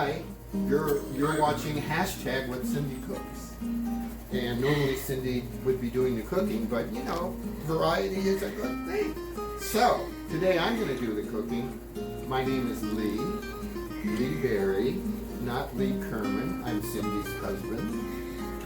Hi, you're watching hashtag Whatcindycooks. And normally Cindy would be doing the cooking, but you know, variety is a good thing. So, today I'm going to do the cooking. My name is leebarrie, not Lee Kerman. I'm Cindy's husband.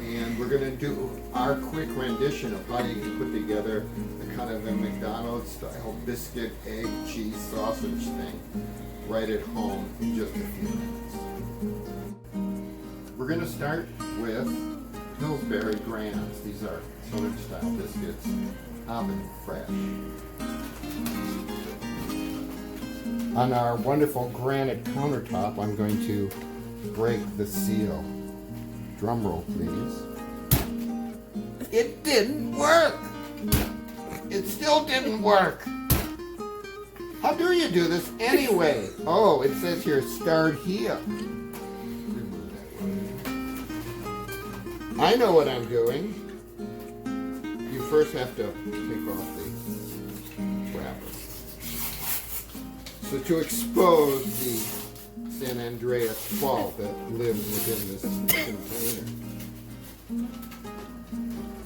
And we're going to do our quick rendition of how you can put together a kind of a McDonald's style biscuit, egg, cheese, sausage thing right at home in just a few minutes. We're going to start with Pillsbury Grands. These are Southern style biscuits, oven fresh. On our wonderful granite countertop, I'm going to break the seal. Drum roll, please. It didn't work! It still didn't work! How do you do this anyway? Oh, it says here, start here. Remove that one. I know what I'm doing. You first have to take off the wrapper. So to expose the San Andreas fault that lives within this container.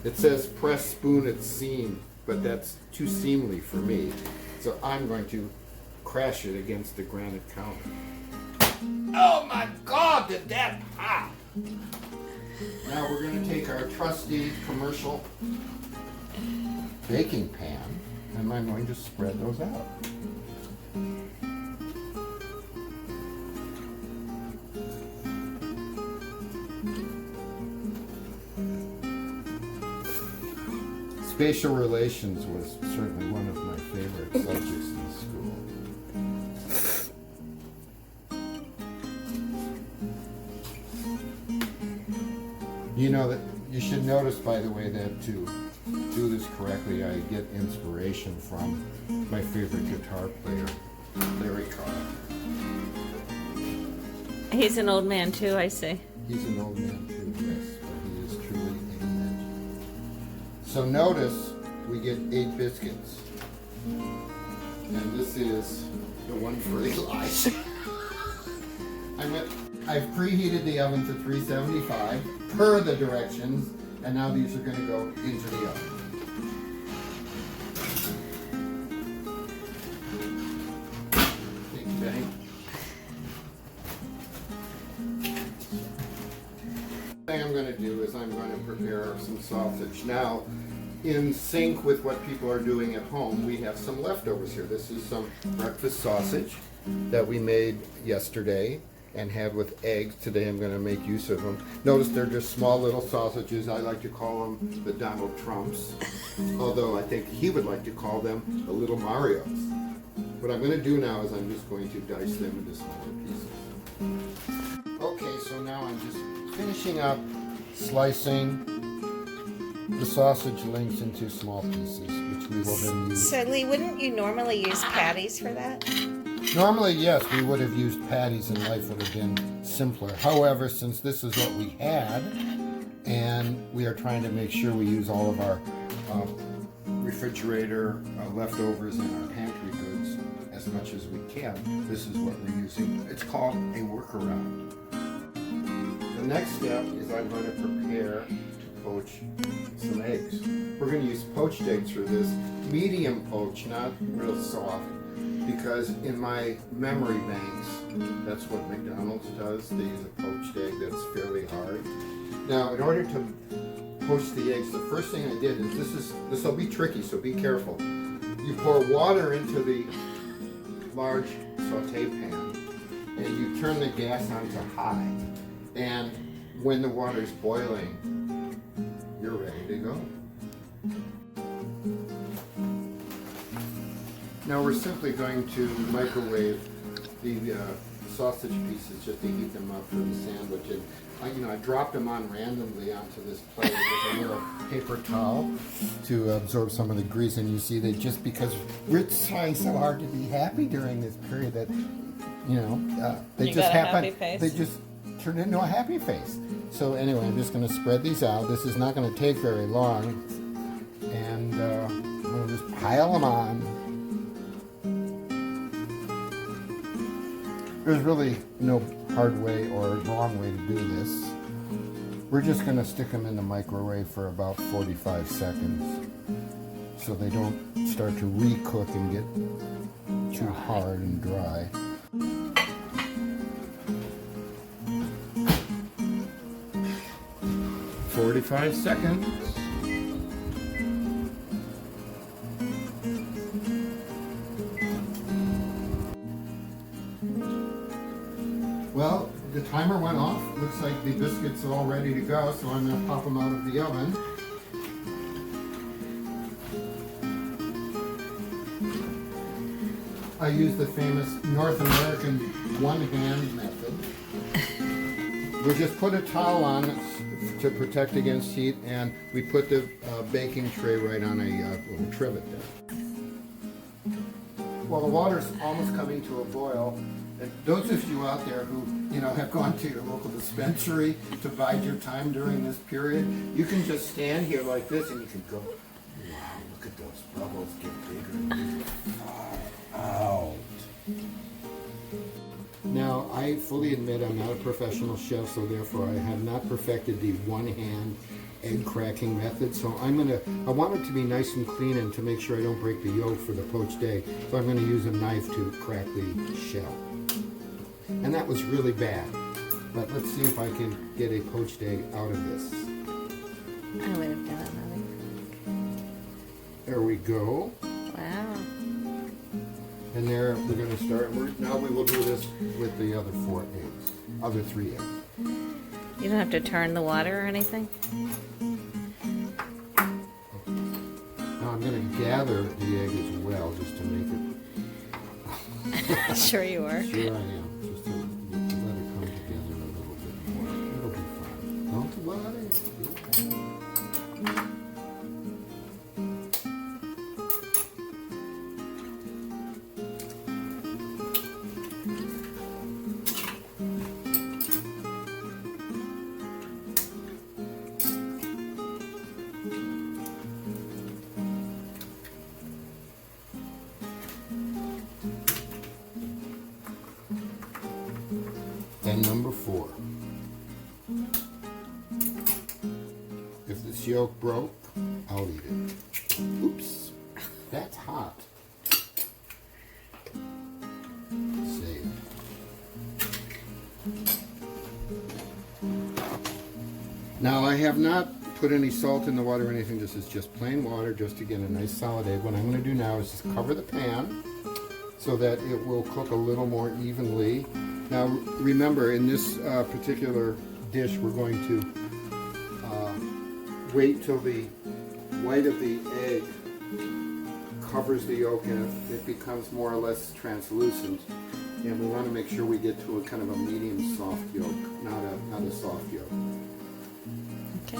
It says press spoon at seam, but that's too seamly for me. So I'm going to crash it against the granite counter. Oh my God, did that pop! Now we're going to take our trusty commercial baking pan and I'm going to spread those out. Spatial relations was certainly one of my favorite subjects in school. You know that you should notice, by the way, that to do this correctly, I get inspiration from my favorite guitar player, Larry Carr. He's an old man too, I see. He's an old man too, yes, but he is truly a legend. So notice we get 8 biscuits. And this is the one for Eli. I've preheated the oven to 375 per the directions, and now these are going to go into the oven. Big bang. The thing I'm going to do is I'm going to prepare some sausage. Now, in sync with what people are doing at home, we have some leftovers here. This is some breakfast sausage that we made yesterday and had with eggs. Today I'm going to make use of them. Notice they're just small little sausages. I like to call them the Donald Trumps, although I think he would like to call them the little Marios. What I'm going to do now is I'm just going to dice them into smaller pieces. Okay, so now I'm just finishing up slicing the sausage links into small pieces, which we will then use. So Lee, wouldn't you normally use patties for that? Normally, yes, we would have used patties and life would have been simpler. However, since this is what we had, and we are trying to make sure we use all of our refrigerator leftovers and our pantry goods as much as we can, this is what we're using. It's called a workaround. The next step is I'm going to prepare poach some eggs. We're going to use poached eggs for this. Medium poach, not real soft, because in my memory banks, that's what McDonald's does. They use a poached egg that's fairly hard. Now, in order to poach the eggs, the first thing I did is this will be tricky, so be careful. You pour water into the large saute pan, and you turn the gas on to high. And when the water is boiling, you're ready to go. Now we're simply going to microwave the sausage pieces just to heat them up for the sandwich. And I dropped them on randomly onto this plate with a little paper towel to absorb some of the grease. And you see that just because we're trying so hard to be happy during this period that, they just happen. They just turn into a happy face. So anyway, I'm just going to spread these out. This is not going to take very long. And I'm going to just pile them on. There's really no hard way or wrong way to do this. We're just going to stick them in the microwave for about 45 seconds so they don't start to re-cook and get too hard and dry. "45 seconds. Well, the timer went off. Looks like the biscuits are all ready to go, so I'm going to pop them out of the oven. I use the famous North American one-hand method. We just put a towel on to protect against heat, and we put the baking tray right on a little trivet there. Well, the water's almost coming to a boil. And those of you out there who, have gone to your local dispensary to bide your time during this period, you can just stand here like this and you can go, wow, look at those bubbles get bigger and bigger. Out. Now, I fully admit I'm not a professional chef, so therefore I have not perfected the one-hand egg cracking method. So I want it to be nice and clean and to make sure I don't break the yolk for the poached egg. So I'm going to use a knife to crack the shell. And that was really bad. But let's see if I can get a poached egg out of this. I would have done another. There we go. Wow. And there we're going to start. Now we will do this with the other 3 eggs. You don't have to turn the water or anything? Now I'm going to gather the egg as well, just to make it. Sure you are. Sure I am. Just to let it come together a little bit more. It'll be fine. Don't worry. And number 4. If this yolk broke, I'll eat it. Oops, that's hot. Save. Now I have not put any salt in the water or anything. This is just plain water just to get a nice solid egg. What I'm going to do now is just cover the pan so that it will cook a little more evenly. Now remember, in this particular dish we're going to wait till the white of the egg covers the yolk and it becomes more or less translucent, and we want to make sure we get to a kind of a medium soft yolk, not a soft yolk. Okay.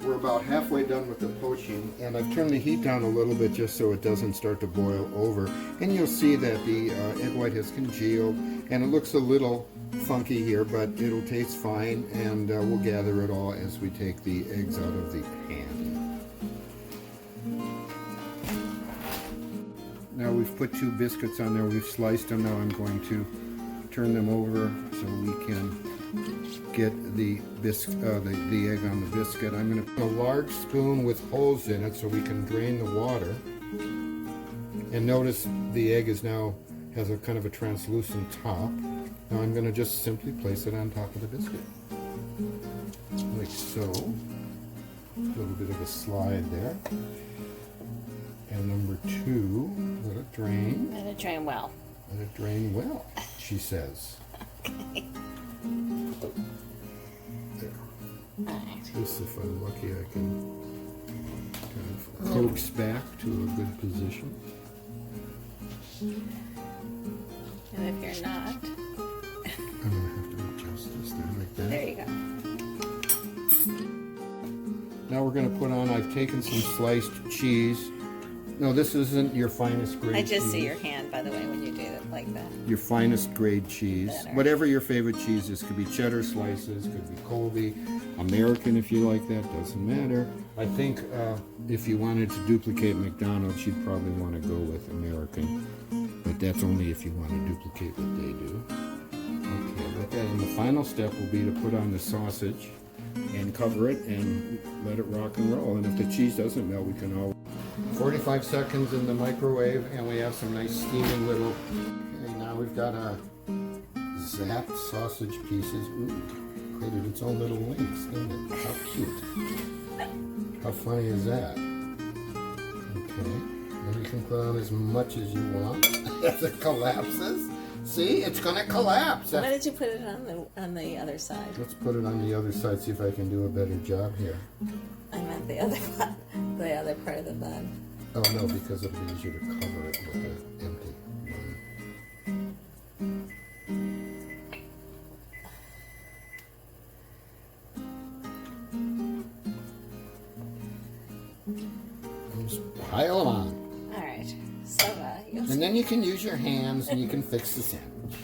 We're about halfway done with the poaching, and I've turned the heat down a little bit just so it doesn't start to boil over. And you'll see that the egg white has congealed, and it looks a little funky here, but it'll taste fine, and we'll gather it all as we take the eggs out of the pan. Now we've put 2 biscuits on there, we've sliced them. Now I'm going to turn them over so we can get the egg on the biscuit. I'm going to put a large spoon with holes in it so we can drain the water. And notice the egg has a kind of a translucent top. Now I'm going to just simply place it on top of the biscuit, like so. A little bit of a slide there. And number 2, let it drain. Let it drain well. Let it drain well, she says. Okay. There. Alright. This, if I'm lucky, I can kind of coax back to a good position. And if you're not, I'm going to have to adjust this there like that. there you go. Now we're going to put on, I've taken some sliced cheese. No, this isn't your finest grade cheese. I just see your hand, by the way, when you do it like that. Your finest grade cheese. Better. Whatever your favorite cheese is. Could be cheddar slices, could be Colby, American if you like that, doesn't matter. I think if you wanted to duplicate McDonald's, you'd probably want to go with American. But but that's only if you want to duplicate what they do. Okay, like that. And the final step will be to put on the sausage and cover it and let it rock and roll. And if the cheese doesn't melt, we can all 45 seconds in the microwave, and we have some nice steaming little. Okay, now we've got a zapped sausage pieces. Ooh, created its own little wings, didn't it? How cute. How funny is that? Okay, then you can put on as much as you want. As it collapses. See, it's gonna collapse. Why did you put it on the other side? Let's put it on the other side, see if I can do a better job here. I meant the other part of the bun. Oh no, because it'll be easier to cover it with an empty one. And just pile them on. All right. So, and then you can use your hands and you can fix the sandwich.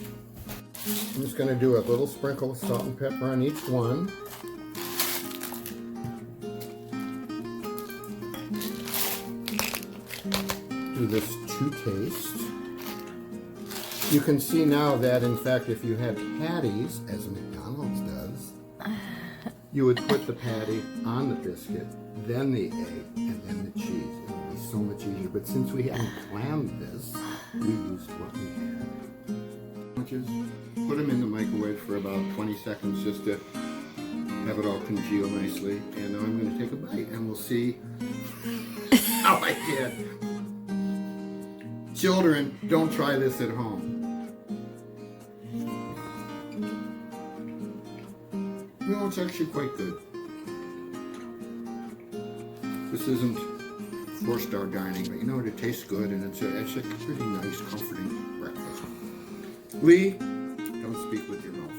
I'm just going to do a little sprinkle of salt and pepper on each one. Do this to taste. You can see now that, in fact, if you had patties, as McDonald's does, you would put the patty on the biscuit, then the egg, and then the cheese. It would be so much easier. But since we hadn't planned this, we used what we had. Put them in the microwave for about 20 seconds just to have it all congeal nicely. And now I'm going to take a bite, and we'll see how I did. Children, don't try this at home. No, it's actually quite good. This isn't 4-star dining, but you know what? It tastes good, and it's a pretty nice, comforting breakfast. Lee, don't speak with your mouth.